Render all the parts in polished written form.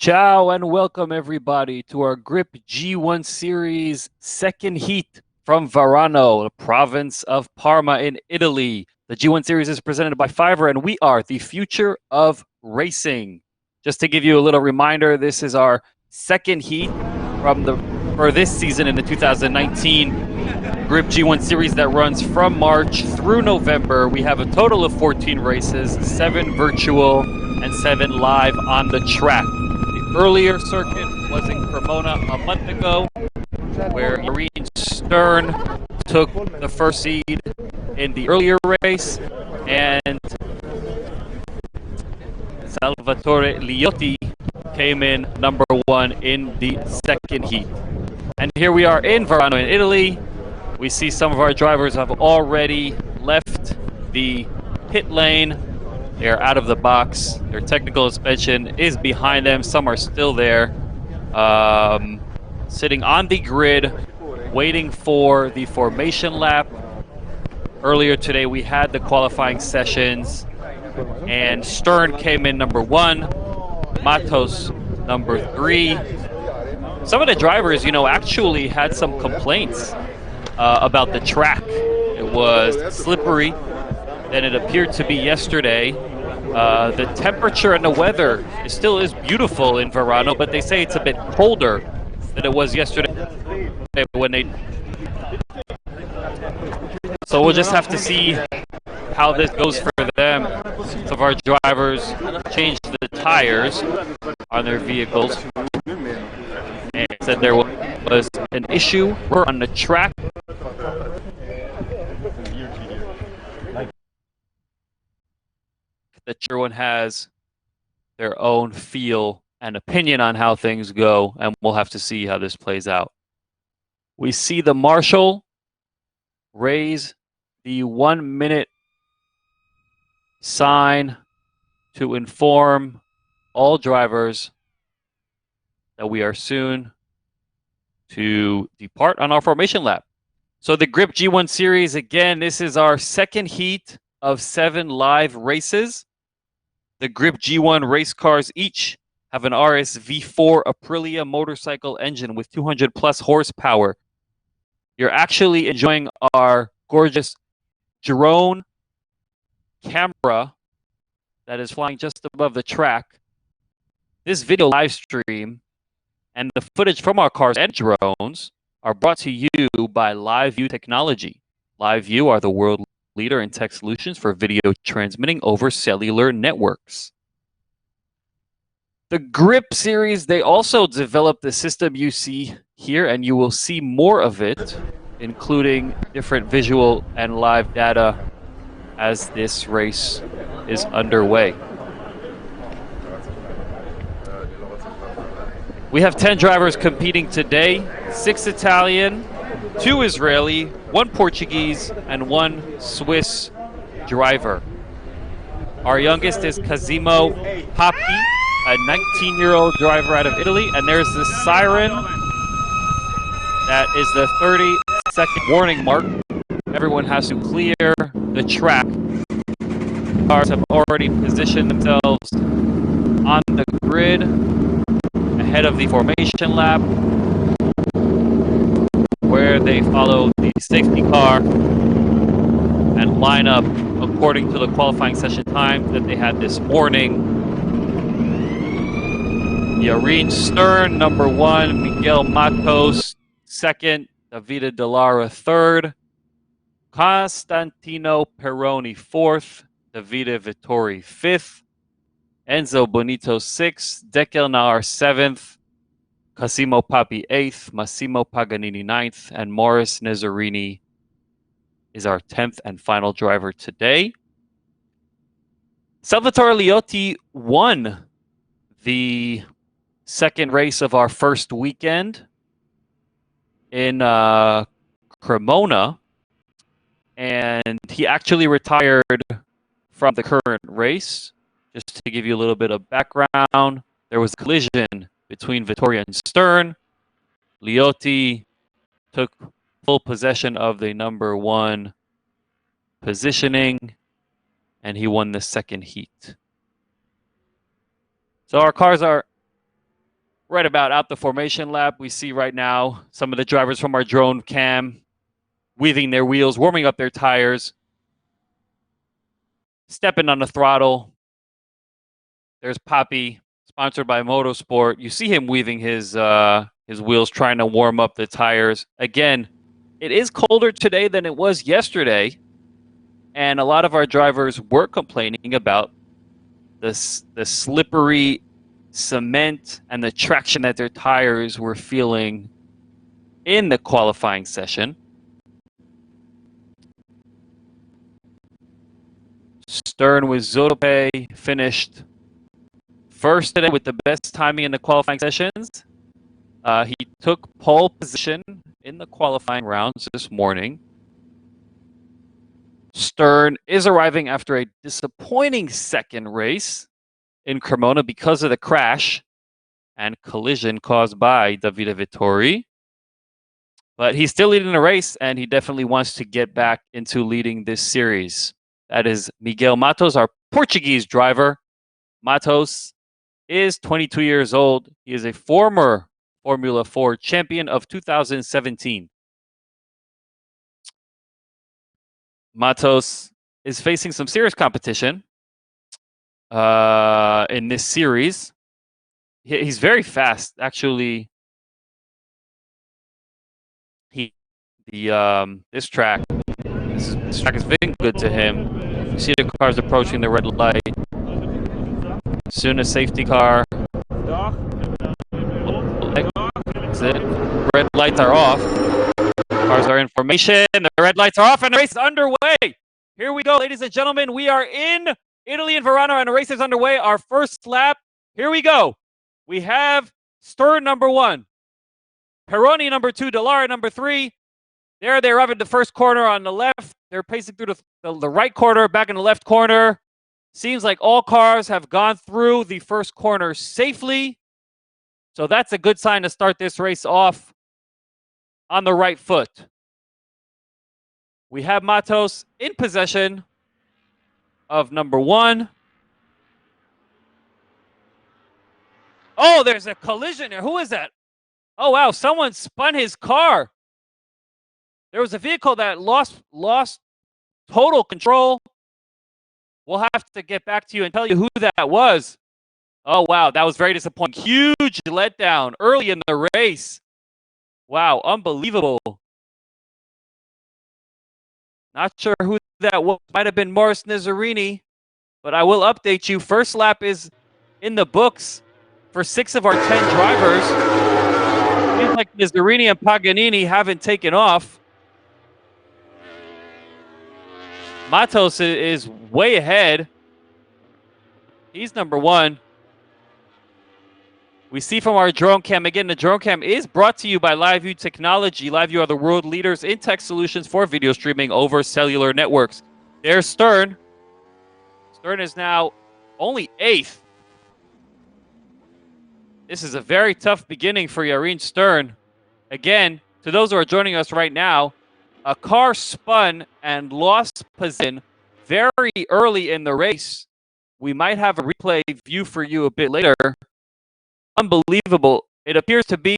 Ciao and welcome everybody to our Grip G1 Series second heat from Varano, the province of Parma in Italy. The G1 Series is presented by Fiverr and we are the future of racing. Just to give you a little reminder, this is our second heat for this season in the 2019 Grip G1 Series that runs from March through November. We have a total of 14 races, 7 virtual and 7 live on the track. Earlier circuit was in Cremona a month ago, where Irene Stern took the first seed in the earlier race, and Salvatore Liotti came in number 1 in the second heat. And here we are in Varano in Italy. We see some of our drivers have already left the pit lane. They are out of the box. Their technical suspension is behind them. Some are still there, sitting on the grid, waiting for the formation lap. Earlier today, we had the qualifying sessions, and Stern came in number 1, Matos number 3. Some of the drivers, actually had some complaints about the track. It was slippery than it appeared to be yesterday. The temperature and the weather still is beautiful in Varano, but they say it's a bit colder than it was yesterday So we'll just have to see how this goes for them. Some of our drivers changed the tires on their vehicles and said there was an issue on the track. That everyone has their own feel and opinion on how things go, and we'll have to see how this plays out. We see the marshal raise the 1-minute sign to inform all drivers that we are soon to depart on our formation lap. So the Grip G1 Series, again, this is our second heat of 7 live races. The Grip G1 race cars each have an RS V4 Aprilia motorcycle engine with 200 plus horsepower. You're actually enjoying our gorgeous drone camera that is flying just above the track. This video live stream and the footage from our cars and drones are brought to you by LiveU technology. LiveU are the world leader in tech solutions for video transmitting over cellular networks. The Grip series, they also developed the system you see here, and you will see more of it, including different visual and live data as this race is underway. We have 10 drivers competing today, 6 Italian, 2 Israeli, 1 Portuguese, and 1 Swiss driver. Our youngest is Cosimo Papi, a 19-year-old driver out of Italy, and there's the siren. That is the 30-second warning mark. Everyone has to clear the track. Cars have already positioned themselves on the grid ahead of the formation lap, where they follow the safety car and line up according to the qualifying session time that they had this morning. Irene Stern, number 1, Miguel Matos, 2nd, Davide Dallara, 3rd, Constantino Peroni, 4th, Davide Vittori, 5th, Enzo Bonito, 6th, Dekel Naar, 7th, Cosimo Papi, 8th, Massimo Paganini, 9th, and Morris Nezzarini is our 10th and final driver today. Salvatore Liotti won the second race of our first weekend in Cremona, and he actually retired from the current race. Just to give you a little bit of background, there was a collision between Vittori and Stern. Liotti took full possession of the number 1 positioning, and he won the second heat. So our cars are Right about out the formation lap, we see right now some of the drivers from our drone cam weaving their wheels, warming up their tires, stepping on the throttle. There's Poppy, sponsored by Motorsport. You see him weaving his wheels, trying to warm up the tires. Again, it is colder today than it was yesterday, and a lot of our drivers were complaining about the slippery cement and the traction that their tires were feeling in the qualifying session. Stern with Zotope finished first today with the best timing in the qualifying sessions. He took pole position in the qualifying rounds this morning. Stern is arriving after a disappointing second race in Cremona because of the crash and collision caused by Davide Vittori. But he's still leading the race, and he definitely wants to get back into leading this series. That is Miguel Matos, our Portuguese driver. Matos is 22 years old. He is a former Formula 4 champion of 2017. Matos is facing some serious competition in this series. He's very fast, actually. This track has been good to him. You see the cars approaching the red light. Soon a safety car. Exit. Red lights are off. Cars are in formation. The red lights are off, and the race is underway. Here we go, ladies and gentlemen. We are in Italy and Varano, and the race is underway. Our first lap. Here we go. We have Stern number 1, Peroni number 2, Dallara number 3. There they arrive at the first corner on the left. They're pacing through the right corner, back in the left corner. Seems like all cars have gone through the first corner safely. So that's a good sign to start this race off on the right foot. We have Matos in possession of number 1. Oh, there's a collision here. Who is that? Oh, wow. Someone spun his car. There was a vehicle that lost total control. We'll have to get back to you and tell you who that was. Oh, wow. That was very disappointing. Huge letdown early in the race. Wow. Unbelievable. Not sure who that was. Might have been Morris Nizzarini, but I will update you. First lap is in the books for 6 of our 10 drivers. Seems like Nizzarini and Paganini haven't taken off. Matos is way ahead. He's number 1. We see from our drone cam, again, the drone cam is brought to you by LiveU Technology. LiveU are the world leaders in tech solutions for video streaming over cellular networks. There's Stern. Stern is now only 8th. This is a very tough beginning for Yarin Stern. Again, to those who are joining us right now, a car spun and lost position very early in the race. We might have a replay view for you a bit later. Unbelievable. It appears to be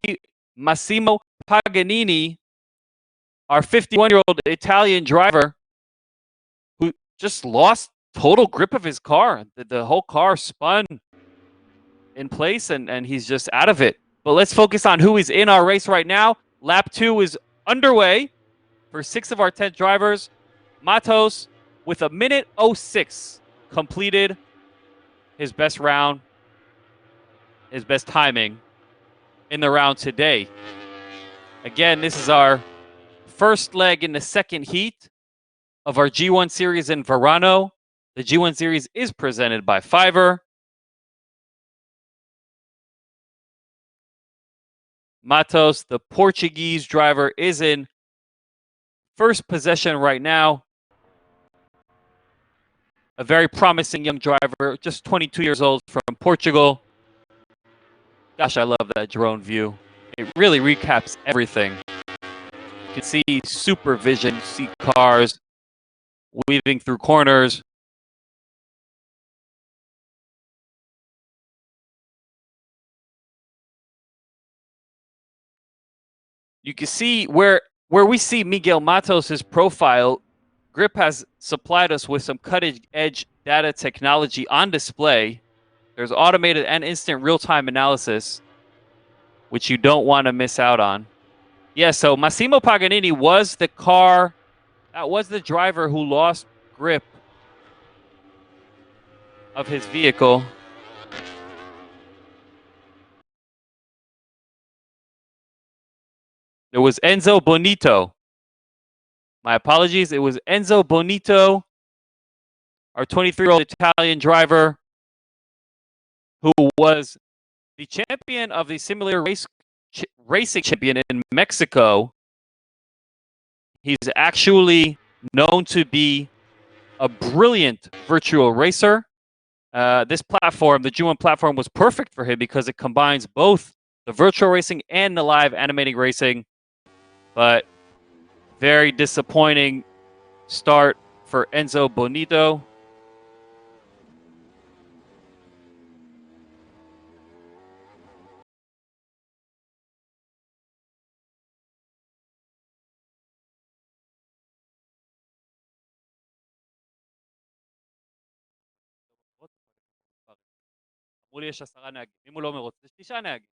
Massimo Paganini, our 51-year-old Italian driver, who just lost total grip of his car. The whole car spun in place, and he's just out of it. But let's focus on who is in our race right now. Lap 2 is underway for 6 of our 10 drivers. Matos, with a minute 06, completed his best round, his best timing in the round today. Again, this is our first leg in the second heat of our G1 series in Varano. The G1 series is presented by Fiverr. Matos, the Portuguese driver, is in first possession right now. A very promising young driver, just 22 years old, from Portugal. Gosh, I love that drone view. It really recaps everything. You can see supervision, you see cars weaving through corners. you can see where we see Miguel Matos' profile, Grip has supplied us with some cutting-edge data technology on display. There's automated and instant real-time analysis, which you don't want to miss out on. Yeah, so Massimo Paganini was the driver who lost grip of his vehicle. It was Enzo Bonito. My apologies. It was Enzo Bonito, our 23-year-old Italian driver, who was the champion of the simulator racing champion in Mexico. He's actually known to be a brilliant virtual racer. This platform, the G1 platform, was perfect for him because it combines both the virtual racing and the live animating racing. But very disappointing start for Enzo Bonito. אמרו לי יש 10 נהגים, אם הוא לא מרוץ, יש 9 נהגים.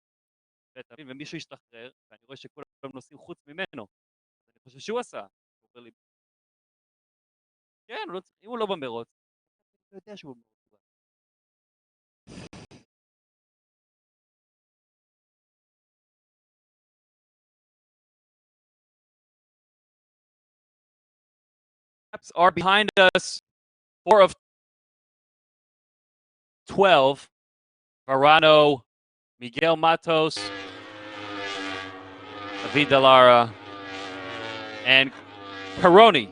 ומישהו ישתחרר, ואני רואה שכולם נוסעים חוץ ממנו. אני חושב שהוא עשה. הוא אומר לי, כן, אם הוא לא במרוץ, הוא יודע שהוא במרוץ. Are behind us, 4 of 12. Varano, Miguel Matos, David Dallara, and Peroni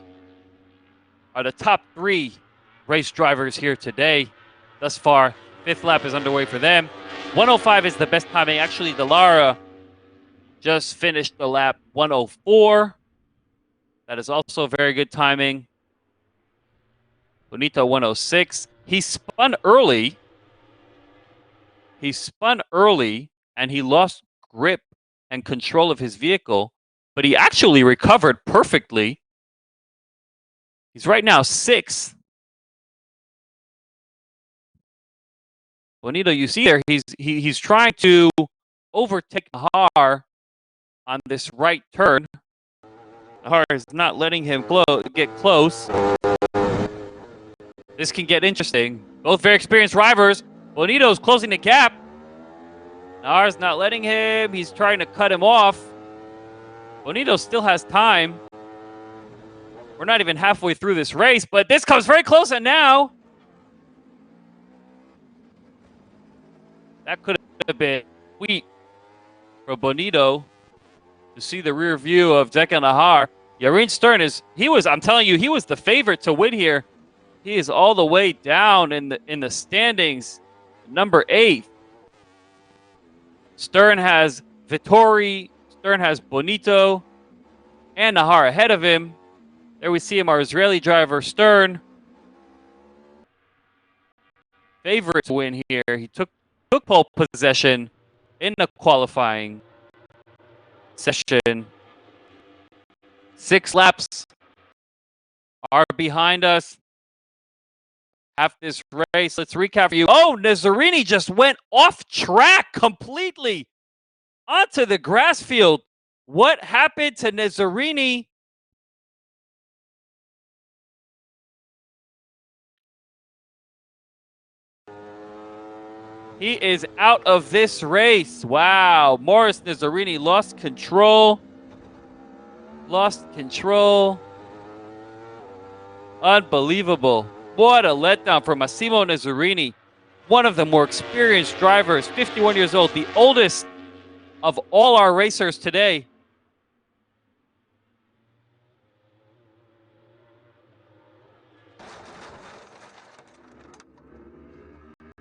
are the top 3 race drivers here today. Thus far, 5th lap is underway for them. 105 is the best timing. Actually, Dallara just finished the lap 104. That is also very good timing. Bonito 106. He spun early. And he lost grip and control of his vehicle, but he actually recovered perfectly. He's right now 6th. Bonito, you see there, he's trying to overtake Nahar on this right turn. Nahar is not letting him get close. This can get interesting. Both very experienced drivers. Bonito's closing the gap. Nahar's not letting him. He's trying to cut him off. Bonito still has time. We're not even halfway through this race, but this comes very close, and now that could have been sweet for Bonito to see the rear view of Declan Nahar. Yarin Stern I'm telling you, he was the favorite to win here. He is all the way down in the standings, number 8. Stern has Vittori, Stern has Bonito, and Nahar ahead of him. There we see him, our Israeli driver, Stern. Favorite to win here. He took pole possession in the qualifying session. 6 laps are behind us. Half this race. Let's recap for you. Oh, Nazzarini just went off track completely onto the grass field. What happened to Nazzarini? He is out of this race. Wow. Morris Nazzarini lost control. Unbelievable. What a letdown for Massimo Nazzarini, one of the more experienced drivers, 51 years old, the oldest of all our racers today.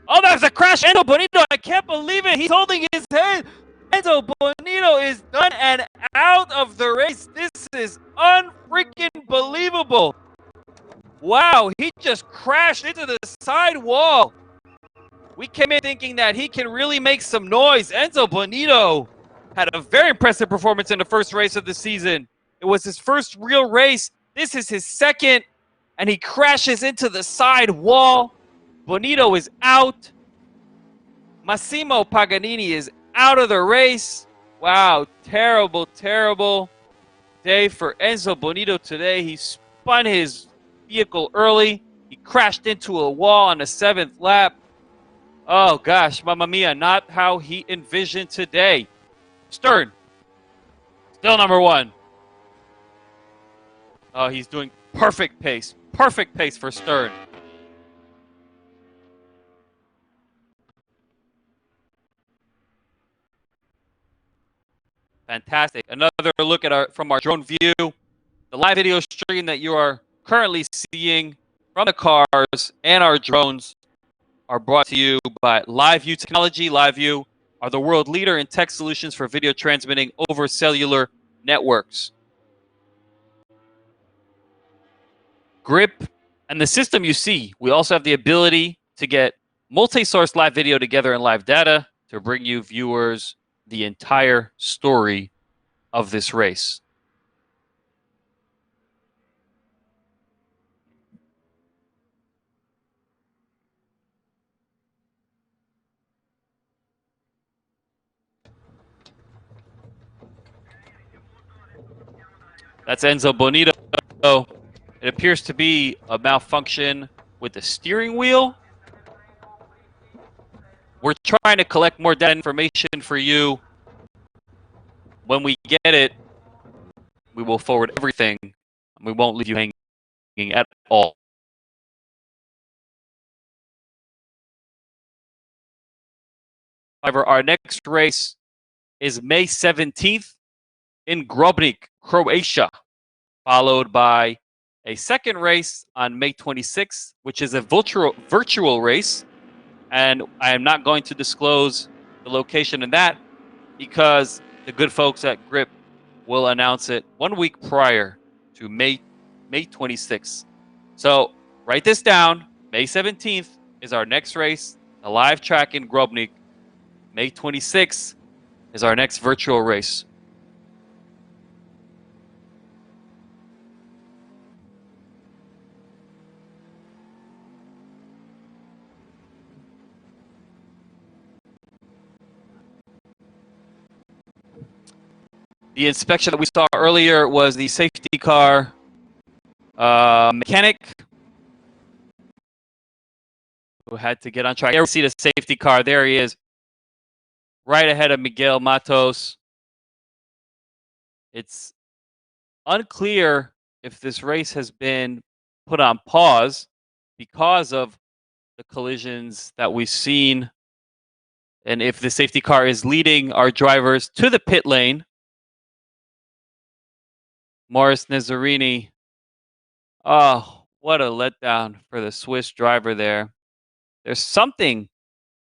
Oh, that's a crash. Enzo Bonito, I can't believe it. He's holding his head. Enzo Bonito is done and out of the race. This is unfreaking believable. Wow, he just crashed into the side wall. We came in thinking that he can really make some noise. Enzo Bonito had a very impressive performance in the first race of the season. It was his first real race. This is his second, and he crashes into the side wall. Bonito is out. Massimo Paganini is out of the race. Wow, terrible, terrible day for Enzo Bonito today. He spun his vehicle early. He crashed into a wall on the 7th lap. Oh gosh, mamma mia, not how he envisioned today. Stern, still number 1. Oh, he's doing perfect pace for Stern. Fantastic. Another look at from our drone view. The live video stream that you are currently seeing from the cars and our drones are brought to you by LiveU Technology. LiveU are the world leader in tech solutions for video transmitting over cellular networks. Grip and the system you see, we also have the ability to get multi-source live video together in live data to bring you viewers the entire story of this race. That's Enzo Bonito. It appears to be a malfunction with the steering wheel. We're trying to collect more data information for you. When we get it, we will forward everything. We won't leave you hanging at all. However, our next race is May 17th in Grobnik, Croatia, followed by a second race on May 26th, which is a virtual race. And I am not going to disclose the location in that because the good folks at Grip will announce it 1 week prior to May 26th. So write this down. May 17th is our next race, a live track in Grobnik. May 26th is our next virtual race. The inspection that we saw earlier was the safety car mechanic who had to get on track. There we see the safety car. There he is, right ahead of Miguel Matos. It's unclear if this race has been put on pause because of the collisions that we've seen, and if the safety car is leading our drivers to the pit lane. Morris Nezzarini. Oh, what a letdown for the Swiss driver there. There's something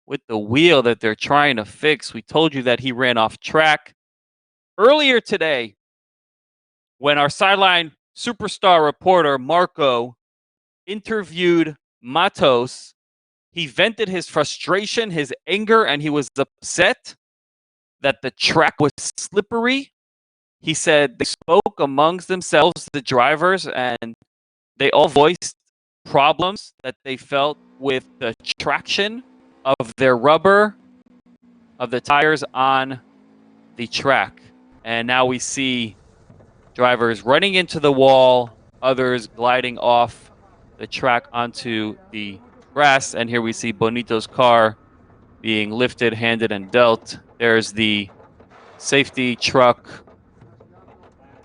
with the wheel that they're trying to fix. We told you that he ran off track. Earlier today, when our sideline superstar reporter, Marco, interviewed Matos, he vented his frustration, his anger, and he was upset that the track was slippery. He said they spoke amongst themselves, the drivers, and they all voiced problems that they felt with the traction of their rubber, of the tires on the track. And now we see drivers running into the wall, others gliding off the track onto the grass. And here we see Bonito's car being lifted, handed, and dealt. There's the safety truck.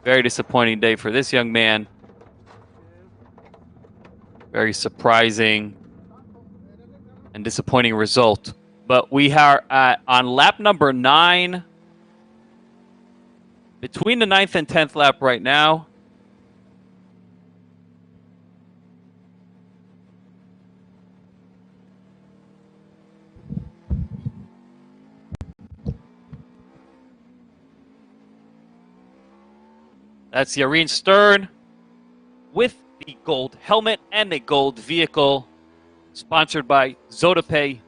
Very disappointing day for this young man. Very surprising and disappointing result. But we are on lap number 9. Between the 9th and 10th lap right now. That's Yarin Stern with the gold helmet and the gold vehicle, sponsored by ZotaPay.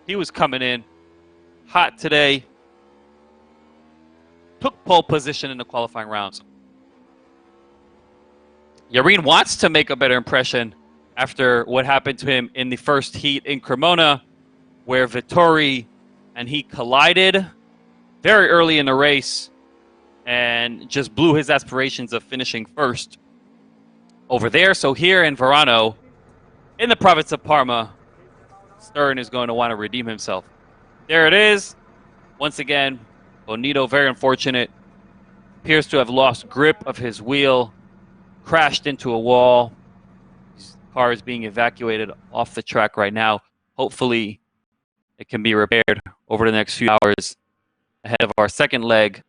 He was coming in hot today. Took pole position in the qualifying rounds. Yarin wants to make a better impression after what happened to him in the first heat in Cremona, where Vittori and he collided very early in the race and just blew his aspirations of finishing first over there. So here in Varano, in the province of Parma, Stern is going to want to redeem himself. There it is. Once again, Bonito, very unfortunate. Appears to have lost grip of his wheel, crashed into a wall. His car is being evacuated off the track right now. Hopefully, it can be repaired over the next few hours ahead of our second leg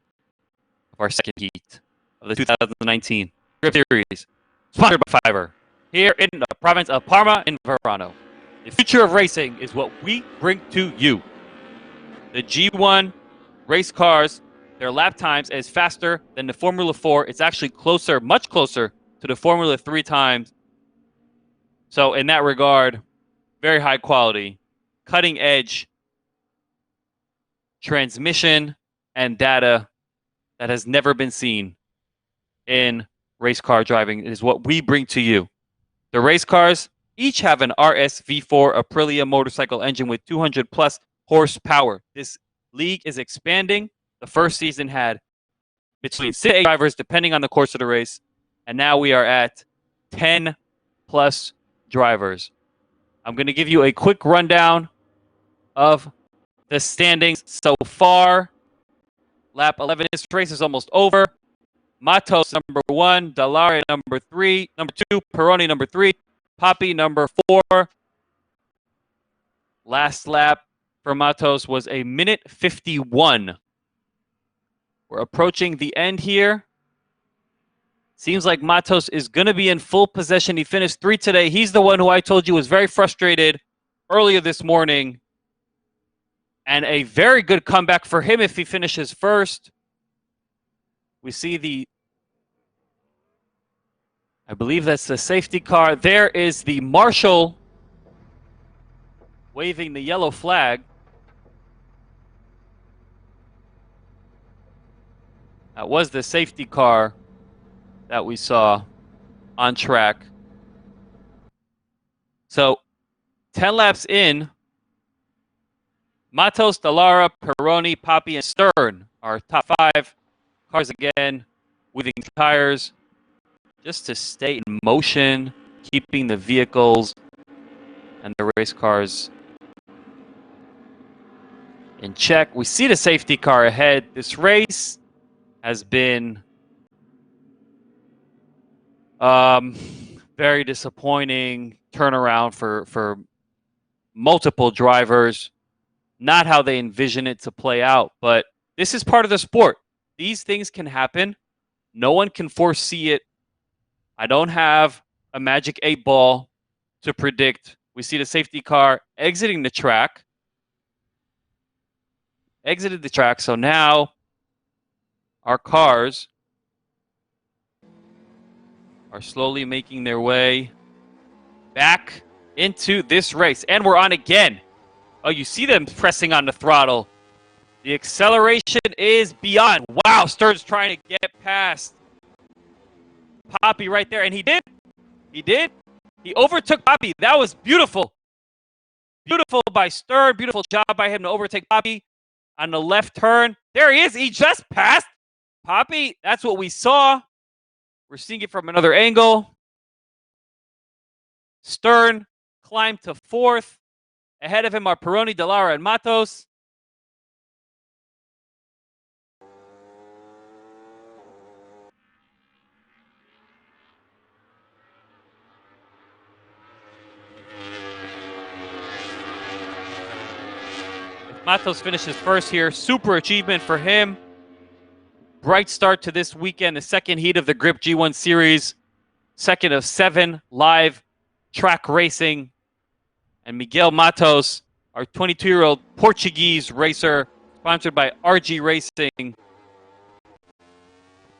of our second heat of the 2019 Grip Series, sponsored by Fiverr, here in the province of Parma in Varano. The future of racing is what we bring to you. The G1 race cars, their lap times is faster than the Formula 4. It's actually closer, much closer to the Formula 3 times. So in that regard, very high quality, cutting edge transmission and data that has never been seen in race car driving. It is what we bring to you. The race cars each have an RS V4 Aprilia motorcycle engine with 200 plus horsepower. This league is expanding. The first season had between 6 to 8 drivers depending on the course of the race, and now we are at 10 plus drivers. I'm going to give you a quick rundown of the standings so far. Lap 11, this race is almost over. Matos number 1, Dallare number 3, number 2, Peroni number 3, Papi number 4. Last lap for Matos was a minute 51. We're approaching the end here. Seems like Matos is going to be in full possession. He finished 3 today. He's the one who I told you was very frustrated earlier this morning. And a very good comeback for him if he finishes first. We see I believe that's the safety car. There is the marshal waving the yellow flag. That was the safety car that we saw on track. So 10 laps in, Matos, Dallara, Peroni, Papi, and Stern are top 5 cars again, weaving tires just to stay in motion, keeping the vehicles and the race cars in check. We see the safety car ahead. This race has been very disappointing turnaround for multiple drivers. Not how they envision it to play out, but this is part of the sport. These things can happen. No one can foresee it. I don't have a magic 8 ball to predict. We see the safety car exiting the track. Exited the track, so now our cars are slowly making their way back into this race. And we're on again. Oh, you see them pressing on the throttle. The acceleration is beyond. Wow, Stern's trying to get past Papi right there. And he did. He did. He overtook Papi. That was beautiful. Beautiful by Stern. Beautiful job by him to overtake Papi on the left turn. There he is. He just passed Papi. That's what we saw. We're seeing it from another angle. Stern climbed to 4th. Ahead of him are Peroni, Dallara, and Matos. If Matos finishes first here, super achievement for him. Bright start to this weekend, the second heat of the Grip G1 Series. Second of 7 live track racing. And Miguel Matos, our 22-year-old Portuguese racer, sponsored by RG Racing,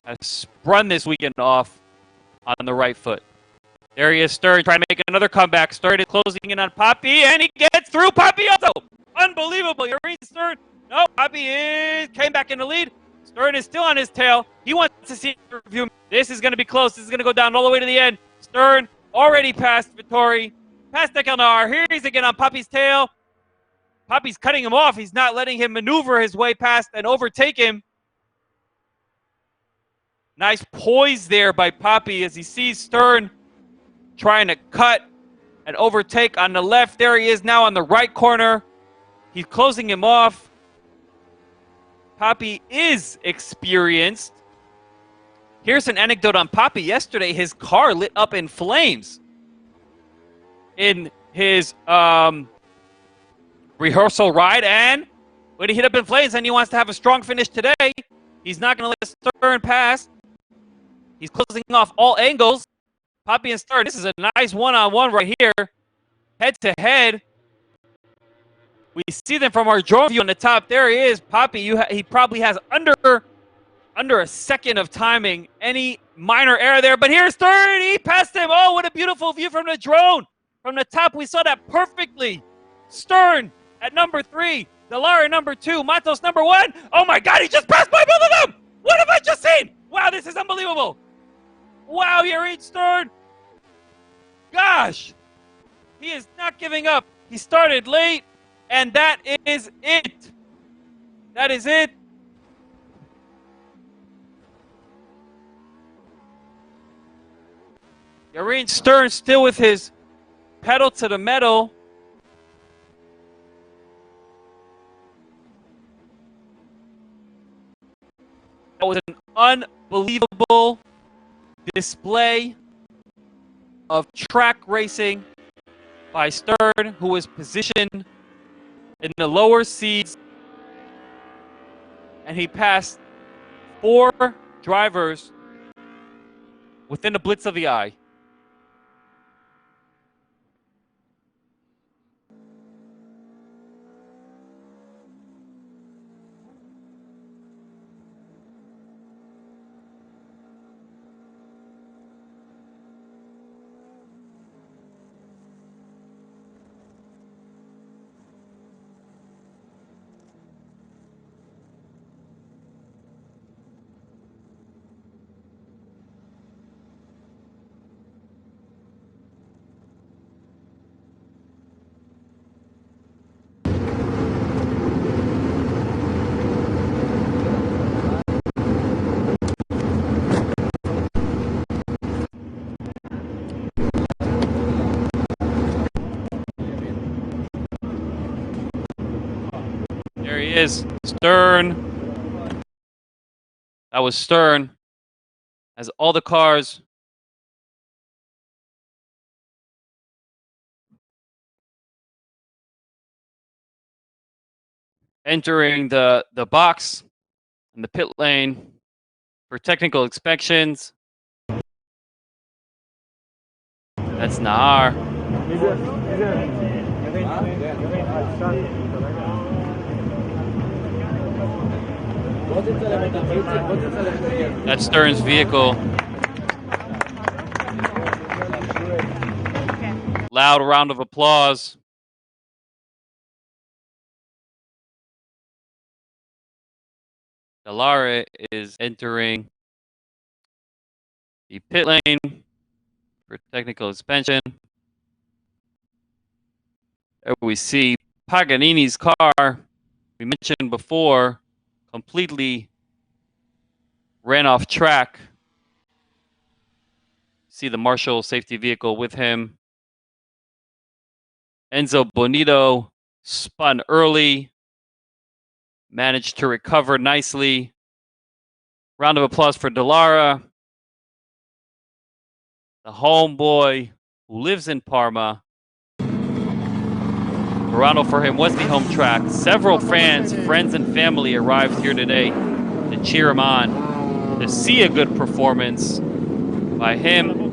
has sprung this weekend off on the right foot. There he is, Stern, trying to make another comeback. Stern is closing in on Papi, and he gets through Papi also. Unbelievable. Yarin Stern Stern. No, Poppy came back in the lead. Stern is still on his tail. He wants to see the review. This is going to be close. This is going to go down all the way to the end. Stern already passed Vittori. Past Dekelnar. Here he's again on Poppy's tail. Poppy's cutting him off. He's not letting him maneuver his way past and overtake him. Nice poise there by Poppy as he sees Stern trying to cut and overtake on the left. There he is now on the right corner. He's closing him off. Poppy is experienced. Here's an anecdote on Poppy. Yesterday, his car lit up in flames in his rehearsal ride. And when he hit up in flames and he wants to have a strong finish today, he's not going to let Stern pass. He's closing off all angles. Poppy and Stern, this is a nice one-on-one right here. Head-to-head. We see them from our drone view on the top. There he is. Poppy, he probably has under a second of timing. Any minor error there. But here's Stern. He passed him. Oh, what a beautiful view from the drone. From the top, we saw that perfectly. Stern at number 3. Dallara number 2. Matos number 1. Oh, my God. He just passed by both of them. What have I just seen? Wow, this is unbelievable. Wow, Yarin Stern. Gosh. He is not giving up. He started late. And that is it. That is it. Yarin Stern still with his pedal to the metal. That was an unbelievable display of track racing by Stern, who was positioned in the lower seats, and he passed 4 drivers within the blitz of the eye. There he is, Stern. That was Stern. As all the cars entering the box in the pit lane for technical inspections. That's Nahar. That's Stern's vehicle. Loud round of applause. Dallara is entering the pit lane for technical inspection. There we see Paganini's car, we mentioned before, completely ran off track. See the Marshall safety vehicle with him. Enzo Bonito spun early, managed to recover nicely. Round of applause for Dallara, the homeboy who lives in Parma. Varano for him was the home track. Several fans, friends, and family arrived here today to cheer him on, to see a good performance by him.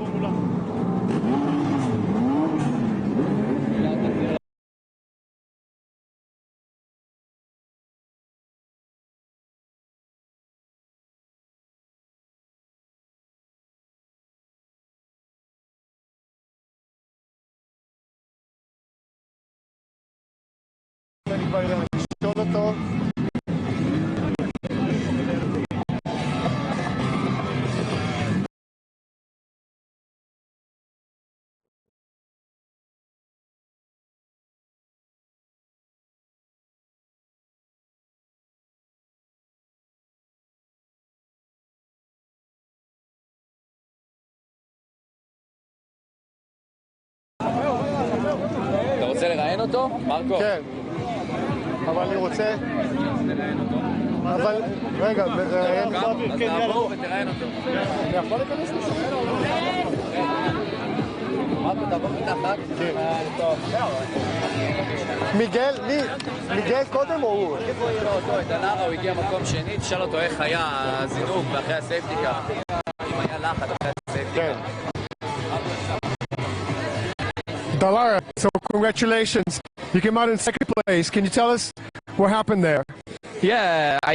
Anybody on the shoulder though? אותו? מרקו. כן. אבל אני רוצה... אבל... רגע, אז נעבור ותראיין אותו. אני יכול להיכנס לזה? מרקו, תעבור מתחת. מיגל קודם או הוא? איפה יראה אותו? את הנערה, הוא הגיע מקום שני, תשאל אותו איך היה הזינוק ואחרי הסייפטיקה. אם היה לחץ אחרי הסייפטיקה. כן. Dallara, so congratulations. You came out in second place. Can you tell us what happened there? Yeah, I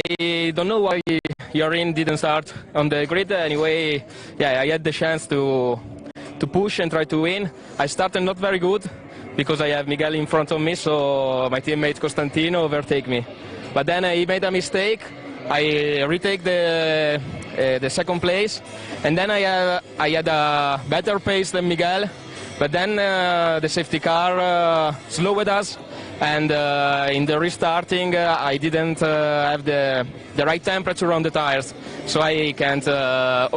don't know why Yarin didn't start on the grid. Anyway, yeah, I had the chance to push and try to win. I started not very good because I have Miguel in front of me, so my teammate Costantino overtake me. But then he made a mistake. I retake the second place, and then I had a better pace than Miguel. But then the safety car slowed us, and in the restarting I didn't have the right temperature on the tires, so I can't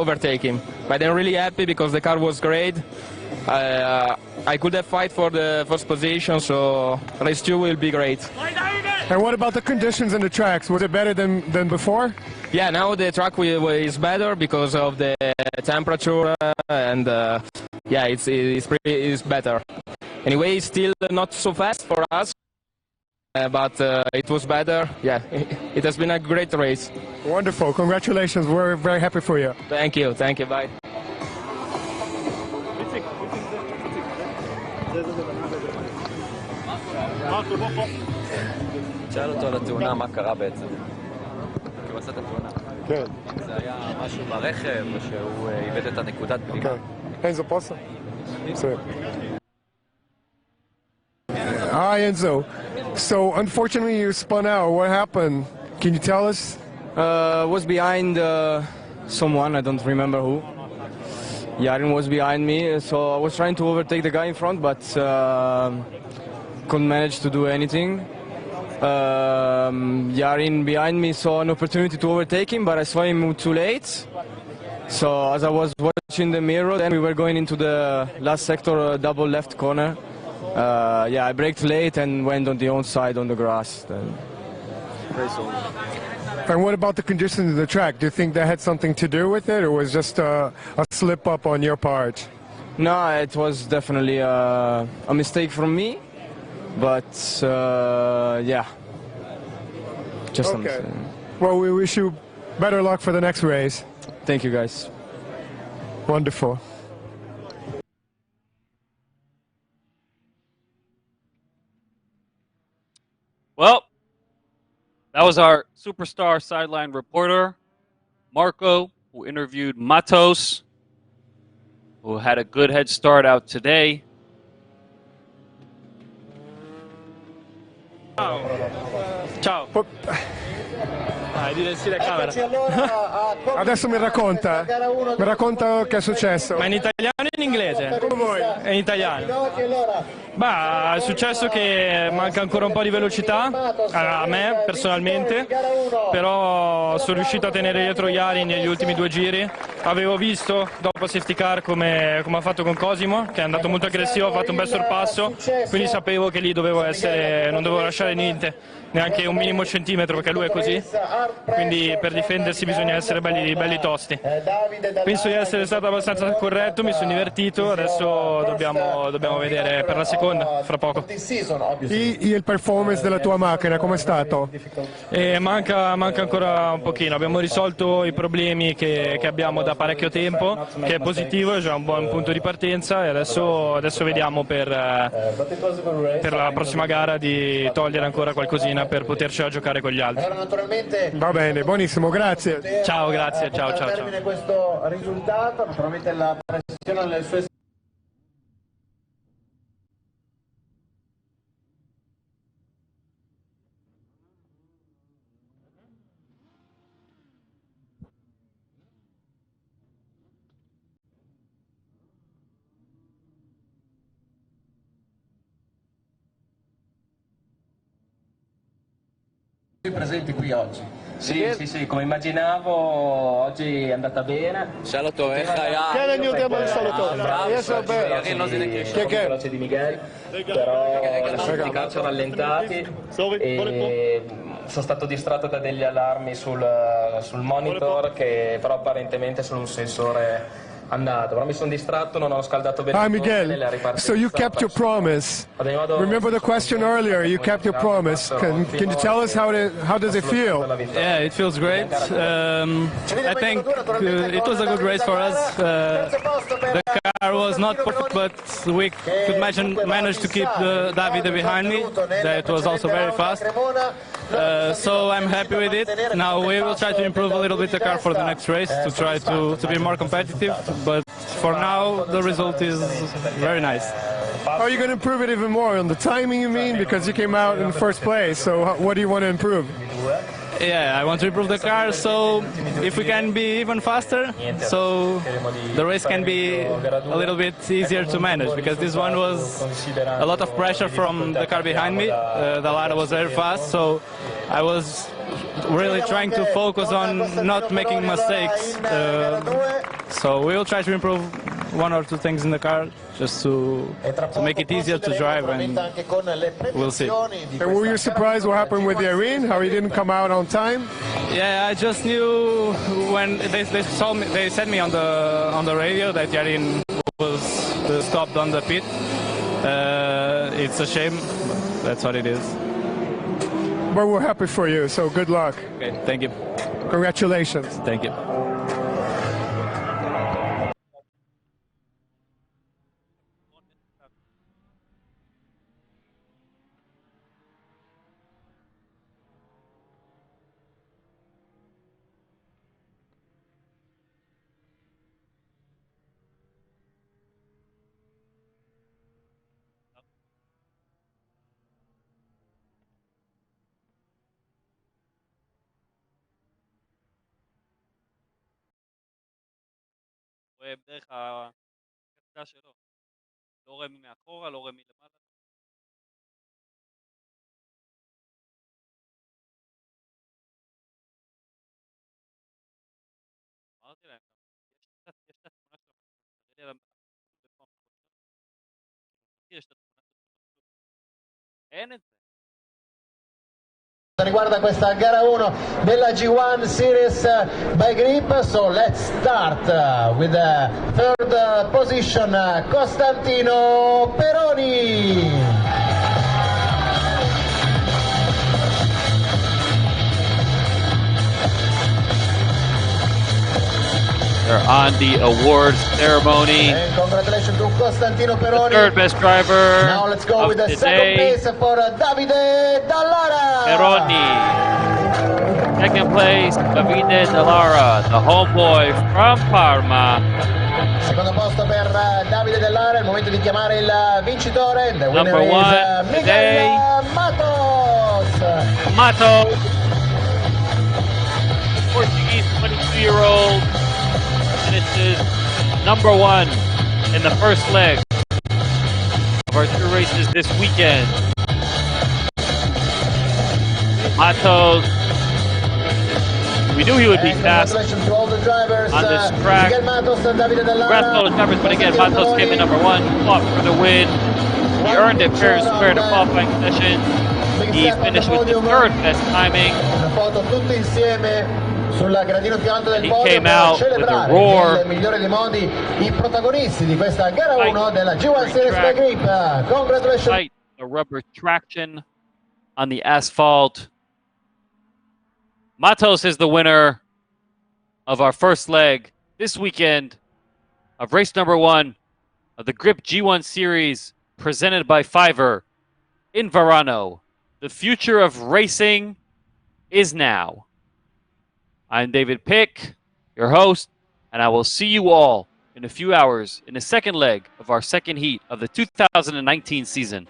overtake him. But I'm really happy because the car was great. I could have fight for the first position, so race 2 will be great. And what about the conditions in the tracks? Was it better than before? Yeah, now the track is better because of the temperature and yeah, it's better. Anyway, it's still not so fast for us, but it was better. Yeah, it has been a great race. Wonderful, congratulations. We're very happy for you. Thank you, bye. תשאל אותו על התאונה, מה קרה בעצם. כי הוא עשה את התאונה. כן. אם זה היה משהו ברכב, או שהוא איבד את הנקודת פנימה. Enzo, posso? Sì. Hi, Enzo. So, unfortunately, you spun out. What happened? Can you tell us? Was behind someone, I don't remember who. Yarin was behind me, so I was trying to overtake the guy in front, but couldn't manage to do anything. Yarin behind me saw an opportunity to overtake him, but I saw him too late. So as I was watching the mirror, then we were going into the last sector, double left corner. Yeah, I braked late and went on the onside on the grass. Then. And what about the conditions of the track? Do you think that had something to do with it, or was just a slip up on your part? No, it was definitely a mistake from me, but yeah, just a mistake. Well, we wish you better luck for the next race. Thank you, guys. Wonderful. Well, that was our superstar sideline reporter, Marco, who interviewed Matos, who had a good head start out today. Ciao. Adesso mi racconta che è successo. Ma in italiano o in inglese? Come vuoi. È in italiano. Bah, è successo che manca ancora un po' di velocità a me personalmente, però sono riuscito a tenere dietro Iari negli ultimi 2 giri. Avevo visto dopo safety car come ha fatto con Cosimo, che è andato molto aggressivo, ha fatto un bel sorpasso, quindi sapevo che lì dovevo essere, non dovevo lasciare niente, neanche un minimo centimetro, perché lui è così, quindi per difendersi bisogna essere belli tosti. Penso di essere stato abbastanza corretto, mi sono divertito, adesso dobbiamo vedere per la seconda fra poco. Il performance della tua macchina com'è stato? Manca ancora un pochino, abbiamo risolto i problemi che abbiamo da parecchio tempo, che è positivo, è già un buon punto di partenza, e adesso vediamo per la prossima gara di togliere ancora qualcosina per potercela giocare con gli altri. Va bene, buonissimo, grazie. Ciao, grazie, ciao. Termine questo risultato, naturalmente la pressione alle sue presenti qui oggi. Sì, come immaginavo oggi è andata bene. שאל אותו איך היה. כן, אני יודע מה לשאול אותו. יש הרבה... כן, כן. Veloce di Miguel, però i calci rallentati e sono stato distratto da degli allarmi sul monitor che però apparentemente sono un sensore andato, però mi sono distratto, non ho scaldato bene. Hi, Miguel. So you kept your promise. Remember the question earlier? You kept your promise. Can you tell us how does it feel? Yeah, it feels great. I think it was a good race for us. The car was not perfect, but we could manage to keep Davide behind me. That was also very fast. So I'm happy with it. Now we will try to improve a little bit the car for the next race to try to be more competitive. But for now, the result is very nice. How are you going to improve it even more? On the timing, you mean? Because you came out in first place. So what do you want to improve? Yeah, I want to improve the car, so if we can be even faster, so the race can be a little bit easier to manage, because this one was a lot of pressure from the car behind me. The ladder was very fast, so I was really trying to focus on not making mistakes. So we will try to improve one or two things in the car just to make it easier to drive, and we'll see. And were you surprised what happened with the Irene? How he didn't come out on time? Yeah, I just knew when they said me on the radio that Yarin was stopped on the pit. It's a shame, but that's what it is. But we're happy for you, so good luck. Okay, thank you. Congratulations. Thank you. רואה דרך הקסדה שלו. לא רואה מי מאחורה, לא רואה מי למעלה. אמרתי להם, יש את התמונה של המסך, יש את התמונה של אין את זה. Riguarda questa gara 1 della G1 Series by Grip, so let's start with the third position, Costantino Peroni. They're on the awards ceremony. And congratulations to Costantino Peroni. The third best driver. Now let's go with the second place for Davide Dallara. Peroni. Second place, Davide Dallara, the homeboy from Parma. Secondo posto per Davide Dallara, è il momento di chiamare il vincitore. The winner Number one is today. Miguel Matos. Mato, Portuguese 22-year-old, finishes number one in the first leg of our two races this weekend. Matos, we knew he would be fast Congratulations to all the drivers, on this track. Miguel Matos and Davide Dallara. Congrats to all the drivers, but again, Matos came in number one, fought for the win. He earned it fair and square in the qualifying session. He finished with the third best timing. Una foto tutti insieme sul gradino più alto del He podio came out per with a celebrare roar. nel migliore dei modi i protagonisti di questa gara 1 della G1 Series by Grip. Congratulations. Despite the rubber traction on the asphalt, Matos is the winner of our first leg this weekend of race number one of the Grip G1 Series presented by Fiverr in Varano. The future of racing is now. I'm David Pick, your host, and I will see you all in a few hours in the second leg of our second heat of the 2019 season.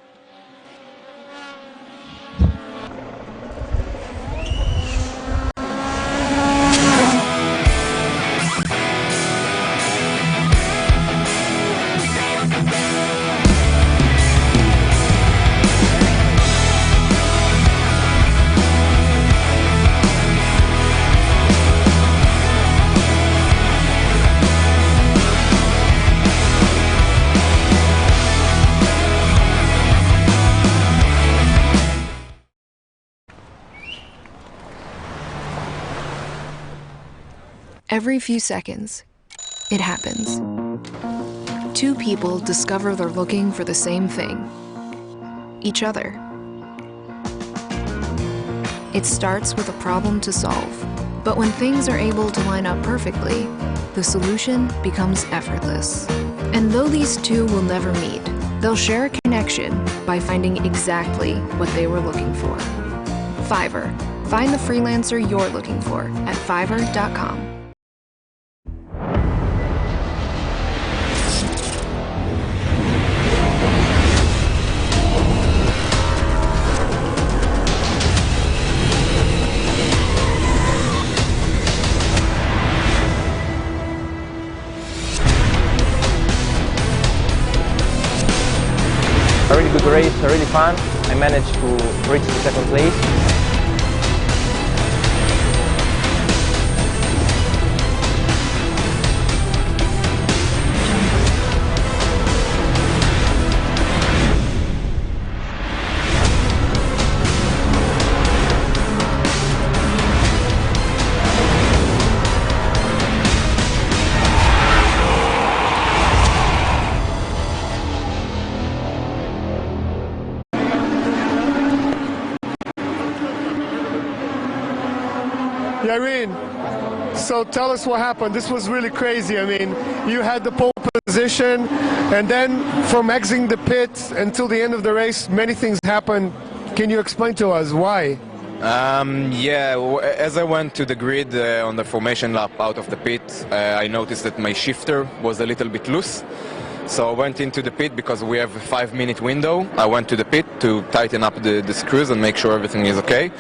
Every few seconds, it happens. Two people discover they're looking for the same thing: each other. It starts with a problem to solve, but when things are able to line up perfectly, the solution becomes effortless. And though these two will never meet, they'll share a connection by finding exactly what they were looking for. Fiverr. Find the freelancer you're looking for at fiverr.com. A really good race, really fun. I managed to reach the second place. Yarin, so tell us what happened. This was really crazy. I mean, you had the pole position, and then from exiting the pit until the end of the race, many things happened. Can you explain to us why? As I went to the grid on the formation lap out of the pit, I noticed that my shifter was a little bit loose. So I went into the pit because we have a 5-minute window. I went to the pit to tighten up the screws and make sure everything is okay.